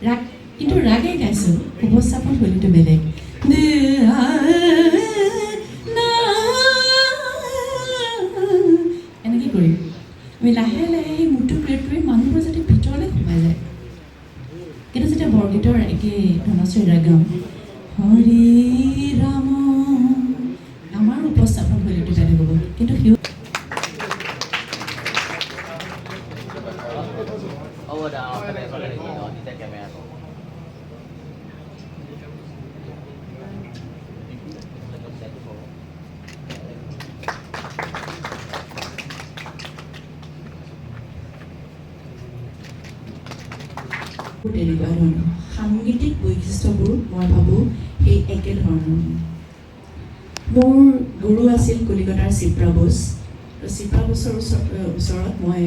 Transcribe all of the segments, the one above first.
ৰাগ কিন্তু ৰাগে গাইছোঁ, উপস্থাপন শৈলীটো বেলেগ। এনেকৈ কৰিম আমি লাহে লাহে সেই মুডটো ক্ৰিয়েট কৰি মানুহবোৰ যাতে ভিতৰলৈ সোমাই যায়। কিন্তু যেতিয়া বৰগীতৰ একেই ধনশ্ৰী ৰাগম হৰি ৰাম আমাৰ উপস্থাপন শৈলীটো বেলেগ হ'ব। কিন্তু সিও তেনেকুৱা ধৰণৰ সাংগীতিক বৈশিষ্ট্যবোৰ মই ভাবোঁ সেই একেধৰণৰ। মোৰ গুৰু আছিল কলিকতাৰ চিপ্ৰা বোস। চিপ্ৰা বোসৰ ওচৰত মই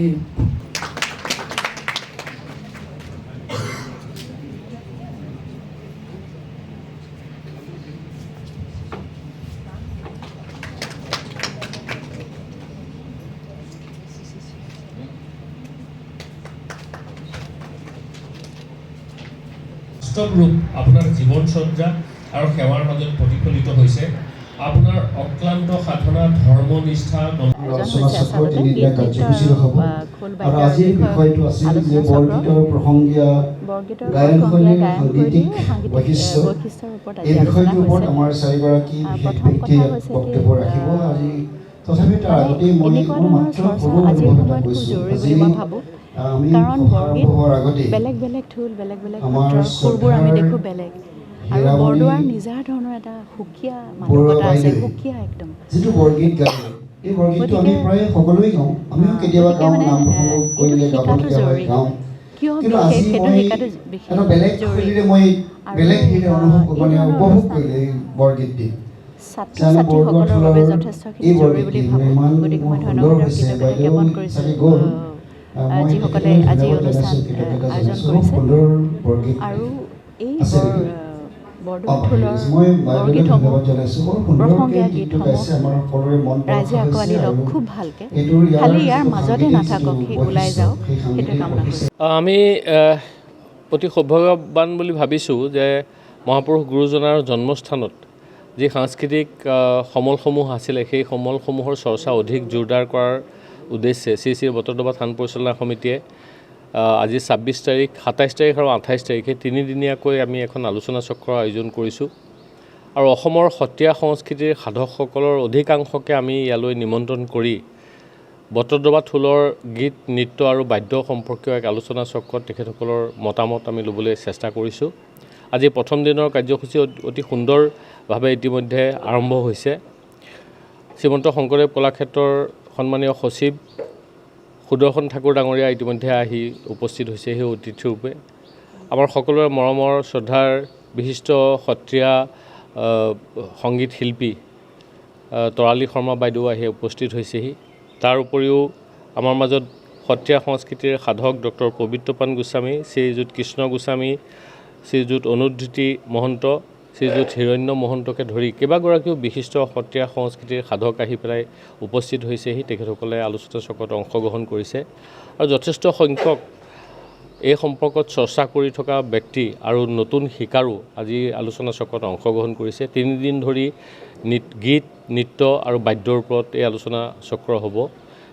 বাস্তৱ ৰূপ আপোনাৰ জীৱনচৰ্যা আৰু সেৱাৰ মাজত প্ৰতিফলিত হৈছে। আপোনাৰ অক্লান্ত সাধনা, ধৰ্মনিষ্ঠা তিনিদিনীয়া কাৰ্যসূচী হ'ব। আৰু আজিৰ বিষয়টো আছিল যে বৰগীতৰ প্ৰসংগীয়া গায়নশৈলীৰ সাংগীতিক বৈশিষ্ট্য। এই বিষয়টোৰ ওপৰত আমাৰ চাৰিগৰাকী বিশেষ ব্যক্তিয়ে বক্তব্য ৰাখিব। আজি তথাপি তাৰ আগতেই মই মাত্ৰ সৰু অনুভৱ এটা কৈছোঁ। আজি আমি আৰম্ভ হোৱাৰ আগতেই বেলেগ বেলেগ ঢোল, বেলেগ বেলেগ মাত্ৰাৰ সুৰবোৰ আমি দেখোঁ বেলেগ। আৰু বৰদোৱাৰ নিজা ধৰণৰ এটা সুকীয়া মাদকতা আছে, সুকীয়া একদম। যিটো বৰগীত গায়, এই বৰগীতটো আমি প্ৰায় সকলোৱেই গাওঁ। আমিও কেতিয়াবা গাওঁ, নাম প্ৰসংগ কৰিলে গাবলগীয়া হয়, গাওঁ। কিন্তু আজি মই এটা বেলেগ শৈলীৰে মই বেলেগ হেৰিৰে উপভোগ কৰিলোঁ এই বৰগীতটি। ছাত্ৰ ছাত্ৰীসকলৰ বাবে যথেষ্টখিনি জৰুৰী বুলি ভাবোঁ। গতিকে মই ধন্যবাদৰ কৃতজ্ঞতা জ্ঞাপন কৰিছোঁ যিসকলে আজি অনুষ্ঠান আয়োজন কৰিছে। আৰু এই বৰদোৱা ঢোলৰ বৰগীতসমূহ, প্ৰসংগীয়া গীতসমূহ ৰাইজে আঁকোৱালি লওক খুব ভালকৈ। খালি ইয়াৰ মাজতে নাথাকক, সি ওলাই যাওক, সেইটোৱে কামনা কৰিছোঁ। আমি অতি সৌভাগ্যৱান বুলি ভাবিছোঁ যে মহাপুৰুষ গুৰুজনাৰ জন্মস্থানত যি সাংস্কৃতিক সমলসমূহ আছিলে, সেই সমলসমূহৰ চৰ্চা অধিক জোৰদাৰ কৰাৰ উদ্দেশ্যে শ্ৰী শ্ৰী বটদ্ৰৱা থান পৰিচালনা সমিতিয়ে আজি ২৬ তাৰিখ, ২৭ তাৰিখ আৰু ২৮ তাৰিখে তিনিদিনীয়াকৈ আমি এখন আলোচনা চক্ৰৰ আয়োজন কৰিছোঁ। আৰু অসমৰ সত্ৰীয়া সংস্কৃতিৰ সাধকসকলৰ অধিকাংশকে আমি ইয়ালৈ নিমন্ত্ৰণ কৰি বটদ্ৰৱা ঢোলৰ গীত, নৃত্য আৰু বাদ্য সম্পৰ্কীয় এক আলোচনা চক্ৰত তেখেতসকলৰ মতামত আমি ল'বলৈ চেষ্টা কৰিছোঁ। আজি প্ৰথম দিনৰ কাৰ্যসূচী অতি সুন্দৰভাৱে ইতিমধ্যে আৰম্ভ হৈছে। শ্ৰীমন্ত শংকৰদেৱ কলাক্ষেত্ৰৰ সন্মানীয় সচিব সুদৰ্শন ঠাকুৰ ডাঙৰীয়া ইতিমধ্যে আহি উপস্থিত হৈছে সেই অতিথিৰূপে। আমাৰ সকলোৰে মৰমৰ শ্ৰদ্ধাৰ বিশিষ্ট সত্ৰীয়া সংগীত শিল্পী তৰালী শৰ্মা বাইদেউ আহি উপস্থিত হৈছেহি। তাৰ উপৰিও আমাৰ মাজত সত্ৰীয়া সংস্কৃতিৰ সাধক ডক্টৰ পবিত্ৰপ্ৰাণ গোস্বামী, শ্ৰীযুত কৃষ্ণ গোস্বামী, শ্ৰীযুত অনুদ্ধৃতি মহন্ত, শ্ৰীযুত হিৰণ্য মহন্তকে ধৰি কেইবাগৰাকীও বিশিষ্ট সত্ৰীয়া সংস্কৃতিৰ সাধক আহি পেলাই উপস্থিত হৈছেহি। তেখেতসকলে আলোচনা চক্ৰত অংশগ্ৰহণ কৰিছে আৰু যথেষ্ট সংখ্যক এই সম্পৰ্কত চৰ্চা কৰি থকা ব্যক্তি আৰু নতুন শিকাৰো আজি আলোচনা চক্ৰত অংশগ্ৰহণ কৰিছে। তিনিদিন ধৰি গীত, নৃত্য আৰু বাদ্যৰ ওপৰত এই আলোচনা চক্ৰ হ'ব।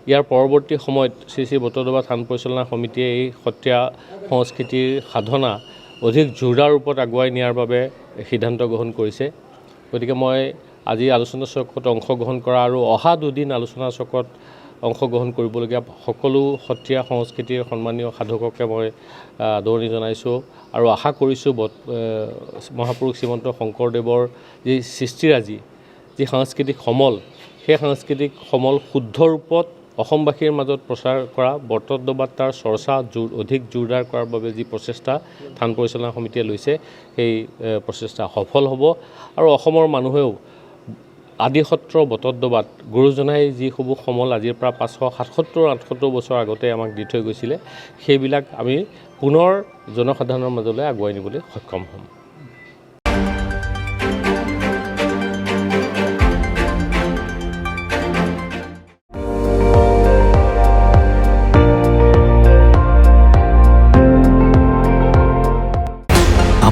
ইয়াৰ পৰৱৰ্তী সময়ত শ্ৰী শ্ৰী বটদ্ৰৱা থান পৰিচালনা সমিতিয়ে এই সত্ৰীয়া সংস্কৃতিৰ সাধনা অধিক জোৰদাৰ ৰূপত আগুৱাই নিয়াৰ বাবে সিদ্ধান্ত গ্ৰহণ কৰিছে। গতিকে মই আজি আলোচনা চক্ৰত অংশগ্ৰহণ কৰা আৰু অহা দুদিন আলোচনা চক্ৰত অংশগ্ৰহণ কৰিবলগীয়া সকলো সত্ৰীয়া সংস্কৃতিৰ সন্মানীয় সাধককে মই আদৰণি জনাইছোঁ আৰু আশা কৰিছোঁ মহাপুৰুষ শ্ৰীমন্ত শংকৰদেৱৰ যি সৃষ্টিৰাজি, যি সাংস্কৃতিক সমল, সেই সাংস্কৃতিক সমল শুদ্ধ ৰূপত অসমবাসীৰ মাজত প্ৰচাৰ কৰা, বটদ্ৰৱাত তাৰ চৰ্চা অধিক জোৰদাৰ কৰাৰ বাবে যি প্ৰচেষ্টা থান পৰিচালনা সমিতিয়ে লৈছে, সেই প্ৰচেষ্টা সফল হ'ব। আৰু অসমৰ মানুহেও আদিসত্ৰ বটদ্ৰৱাত গুৰুজনাই যিসমূহ সমল আজিৰ পৰা ৫৭৭-৮৭ বছৰ আগতে আমাক দি থৈ গৈছিলে, সেইবিলাক আমি পুনৰ জনসাধাৰণৰ মাজলৈ আগুৱাই নিবলৈ সক্ষম হ'ম।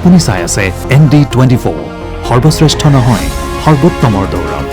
আপুনি চাই আছে ND24 সৰ্বশ্ৰেষ্ঠ নহয় সৰ্বোত্তমৰ দৌৰত।